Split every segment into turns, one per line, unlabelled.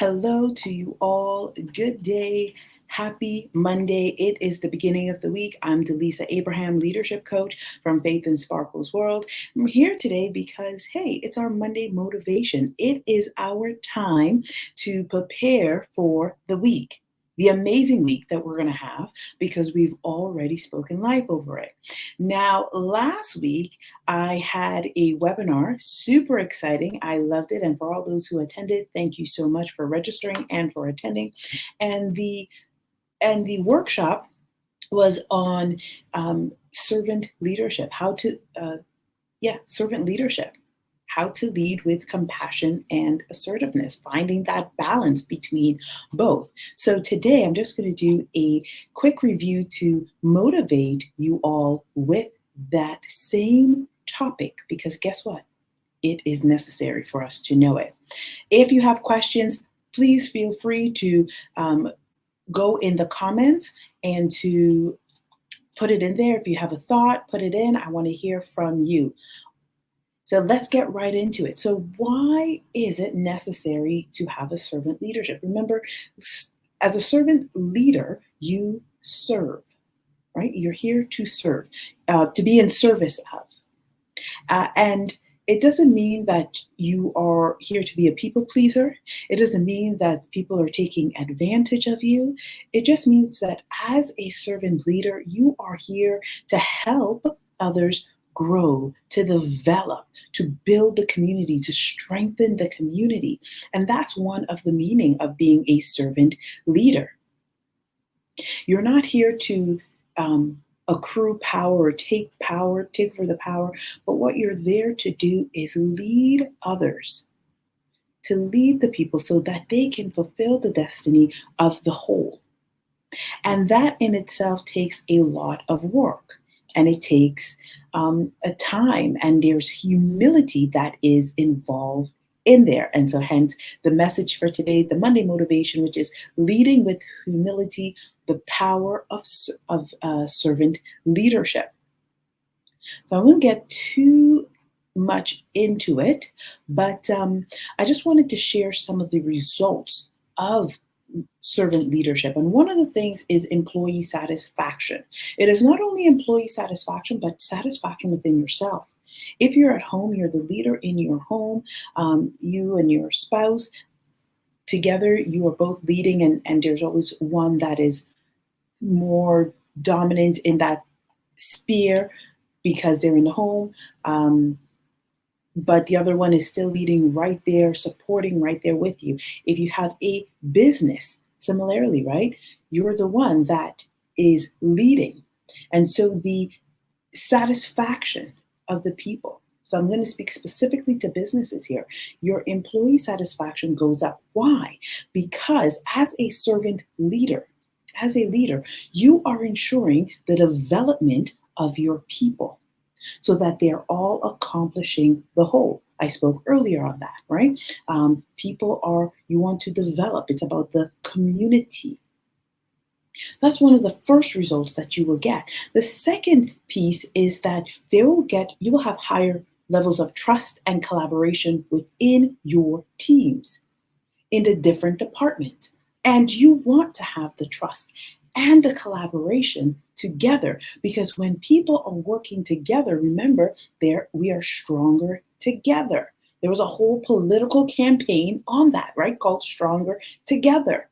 Hello to you all. Good day. Happy Monday. It is the beginning of the week. I'm Delisa Abraham, leadership coach from Faith and Sparkles World. I'm here today because, hey, it's our Monday motivation. It is our time to prepare for the week, the amazing week that we're going to have because we've already spoken life over it. Now, last week, I had a webinar, super exciting. I loved it. And for all those who attended, thank you so much for registering and for attending. And the workshop was on servant leadership, servant leadership, how to lead with compassion and assertiveness, finding that balance between both. So today I'm just going to do a quick review to motivate you all with that same topic, because guess what? It is necessary for us to know it. If you have questions, please feel free to go in the comments and to put it in there. If you have a thought, put it in. I want to hear from you. So let's get right into it. So why is it necessary to have a servant leadership? Remember, as a servant leader, you serve, right? You're here to serve, to be in service of. And it doesn't mean that you are here to be a people pleaser. It doesn't mean that people are taking advantage of you. It just means that as a servant leader, you are here to help others grow, to develop, to build the community, to strengthen the community. And that's one of the meaning of being a servant leader. You're not here to accrue power or take over the power, but what you're there to do is lead others, to lead the people so that they can fulfill the destiny of the whole. And that in itself takes a lot of work, and it takes a time, and there's humility that is involved in there. And so hence the message for today, the Monday motivation, which is leading with humility, the power of servant leadership. So I won't get too much into it, but I just wanted to share some of the results of servant leadership. And one of the things is employee satisfaction. It is not only employee satisfaction, but satisfaction within yourself. If you're at home, you're the leader in your home, you and your spouse together, you are both leading, and there's always one that is more dominant in that sphere because they're in the home. But the other one is still leading right there, supporting right there with you. If you have a business, similarly, right? You're the one that is leading. And so the satisfaction of the people. So I'm going to speak specifically to businesses here. Your employee satisfaction goes up. Why? Because as a servant leader, you are ensuring the development of your people, so that they're all accomplishing the whole. I spoke earlier on that, right? You want to develop. It's about the community. That's one of the first results that you will get. The second piece is that you will have higher levels of trust and collaboration within your teams in the different departments. And you want to have the trust and the collaboration together, because when people are working together, remember, we are stronger together. There was a whole political campaign on that, right? Called Stronger Together.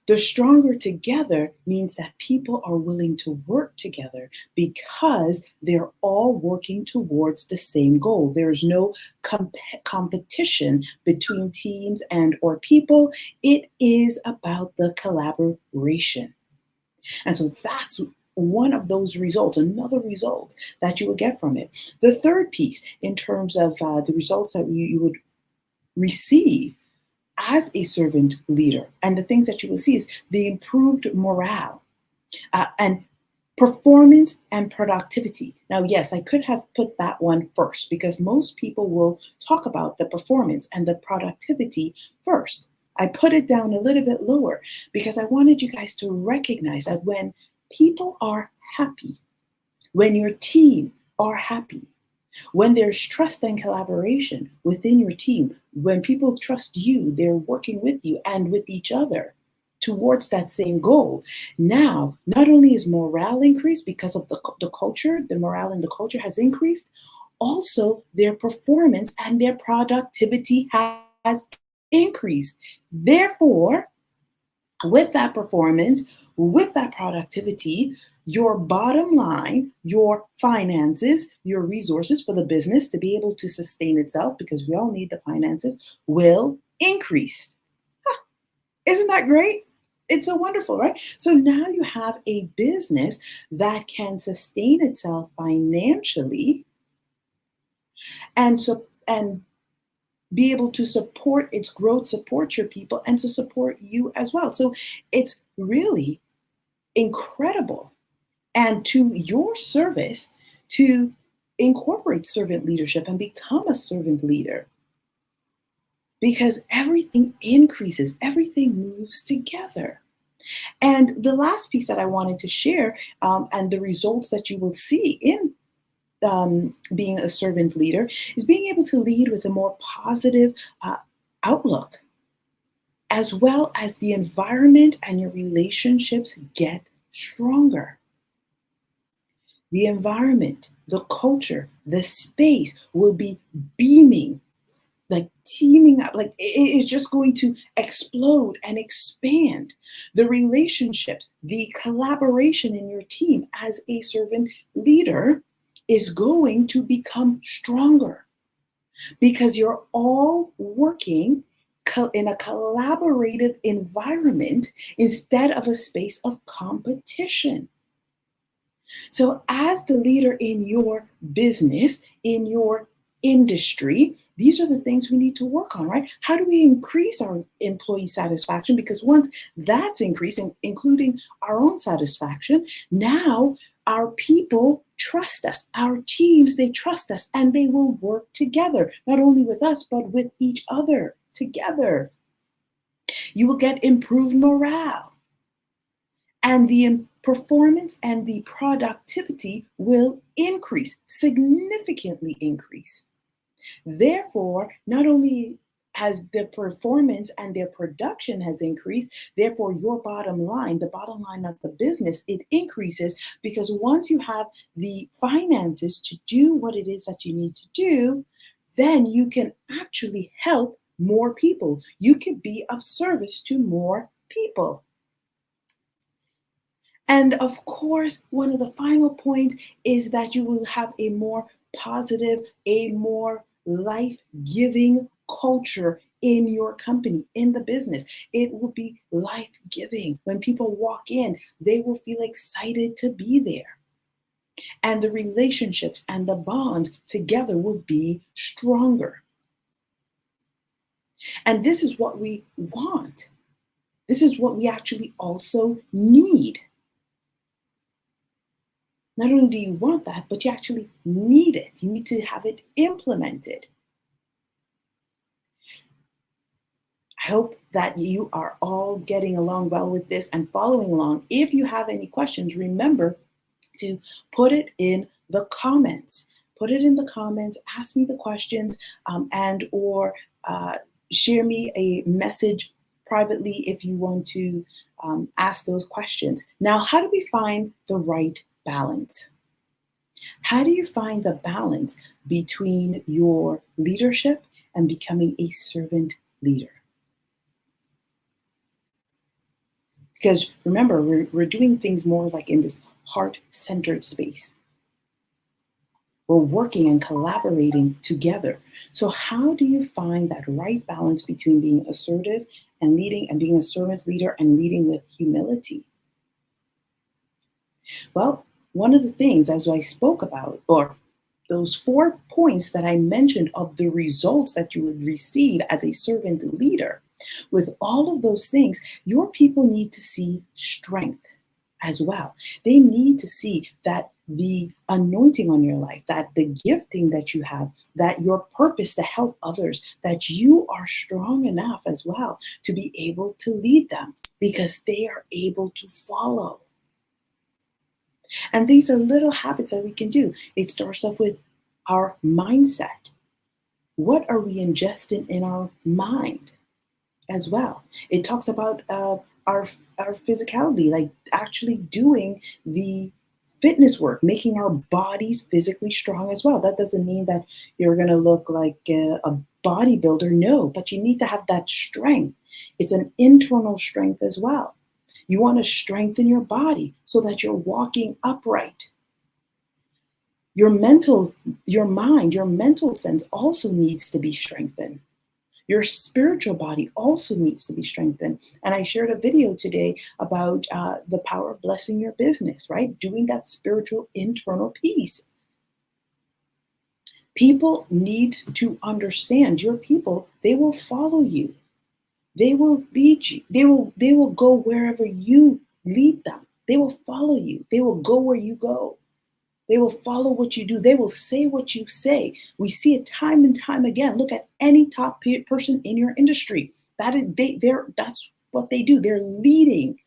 The stronger together means that people are willing to work together because they're all working towards the same goal. There is no competition between teams and or people. It is about the collaboration. And so that's one of those results, another result that you would get from it. The third piece, in terms of the results that you would receive as a servant leader, and the things that you will see, is the improved morale and performance and productivity. Now, yes, I could have put that one first, because most people will talk about the performance and the productivity first. I put it down a little bit lower because I wanted you guys to recognize that when people are happy, when your team are happy, When there's trust and collaboration within your team, when people trust you, they're working with you and with each other towards that same goal. Now, not only is morale increased because of the culture, the morale in the culture has increased, also their performance and their productivity has increased. Therefore, with that performance, with that productivity, your bottom line, your finances, your resources for the business to be able to sustain itself, because we all need the finances, will increase. Huh, isn't that great? It's so wonderful, right? So now you have a business that can sustain itself financially and be able to support its growth, support your people, and to support you as well. So it's really incredible and to your service to incorporate servant leadership and become a servant leader, because everything increases, everything moves together. And the last piece that I wanted to share, and the results that you will see in being a servant leader, is being able to lead with a more positive outlook, as well as the environment and your relationships get stronger. The environment, the culture, the space will be beaming, like teaming up, like it is just going to explode and expand. The relationships, the collaboration in your team as a servant leader is going to become stronger because you're all working in a collaborative environment instead of a space of competition. So, as the leader in your business, in your industry, these are the things we need to work on, right? How do we increase our employee satisfaction? Because once that's increasing, including our own satisfaction, now our people trust us. Our teams, they trust us and they will work together, not only with us, but with each other together. You will get improved morale, and the performance and the productivity will increase, significantly increase. Therefore, not only has the performance and their production has increased, therefore your bottom line, the bottom line of the business, it increases, because once you have the finances to do what it is that you need to do, then you can actually help more people. You can be of service to more people. And of course, one of the final points is that you will have a more positive, a more life giving culture in your company, in the business. It will be life giving. When people walk in, they will feel excited to be there. And the relationships and the bonds together will be stronger. And this is what we want. This is what we actually also need. Not only do you want that, but you actually need it. You need to have it implemented. I hope that you are all getting along well with this and following along. If you have any questions, remember to put it in the comments. Put it in the comments, ask me the questions, and or share me a message privately if you want to ask those questions. Now, how do we find the right balance? How do you find the balance between your leadership and becoming a servant leader? Because remember, we're doing things more like in this heart-centered space. We're working and collaborating together. So how do you find that right balance between being assertive and leading, and being a servant leader and leading with humility? Well, one of the things, as I spoke about, or those 4 points that I mentioned of the results that you would receive as a servant leader, with all of those things, your people need to see strength as well. They need to see that the anointing on your life, that the gifting that you have, that your purpose to help others, that you are strong enough as well to be able to lead them, because they are able to follow. And these are little habits that we can do. It starts off with our mindset. What are we ingesting in our mind as well? It talks about our physicality, like actually doing the fitness work, making our bodies physically strong as well. That doesn't mean that you're going to look like a bodybuilder, no, but you need to have that strength. It's an internal strength as well. You want to strengthen your body so that you're walking upright. Your mental, your mind, your mental sense also needs to be strengthened. Your spiritual body also needs to be strengthened. And I shared a video today about the power of blessing your business, right? Doing that spiritual internal piece. People need to understand your people, they will follow you. They will lead you. They will go wherever you lead them. They will follow you. They will go where you go. They will follow what you do. They will say what you say. We see it time and time again. Look at any top person in your industry. That's what they do. They're leading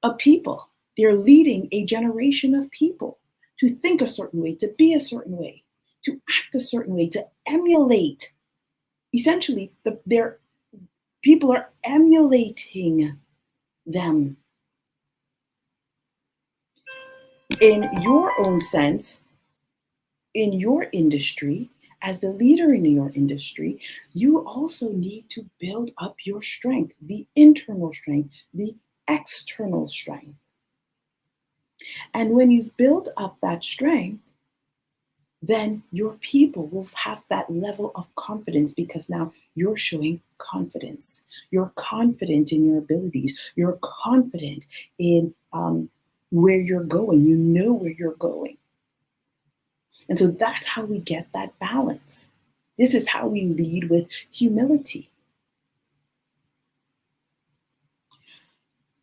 a people. They're leading a generation of people to think a certain way, to be a certain way, to act a certain way, to emulate. Essentially, their people are emulating them. In your own sense, in your industry, as the leader in your industry, you also need to build up your strength, the internal strength, the external strength. And when you've built up that strength, then your people will have that level of confidence because now you're showing confidence. You're confident in your abilities. You're confident in where you're going. You know where you're going. And so that's how we get that balance. This is how we lead with humility.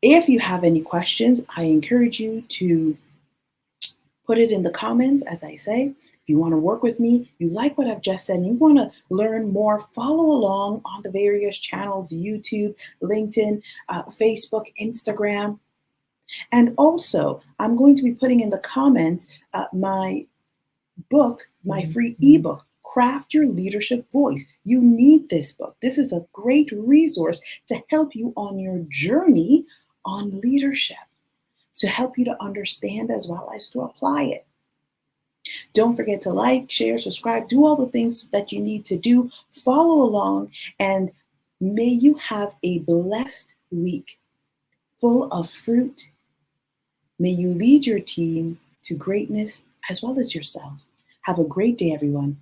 If you have any questions, I encourage you to put it in the comments, as I say. If you want to work with me, you like what I've just said, and you want to learn more, follow along on the various channels, YouTube, LinkedIn, Facebook, Instagram. And also, I'm going to be putting in the comments my book, my free ebook, Craft Your Leadership Voice. You need this book. This is a great resource to help you on your journey on leadership, to help you to understand as well as to apply it. Don't forget to like, share, subscribe, do all the things that you need to do. Follow along, and may you have a blessed week full of fruit. May you lead your team to greatness as well as yourself. Have a great day, everyone.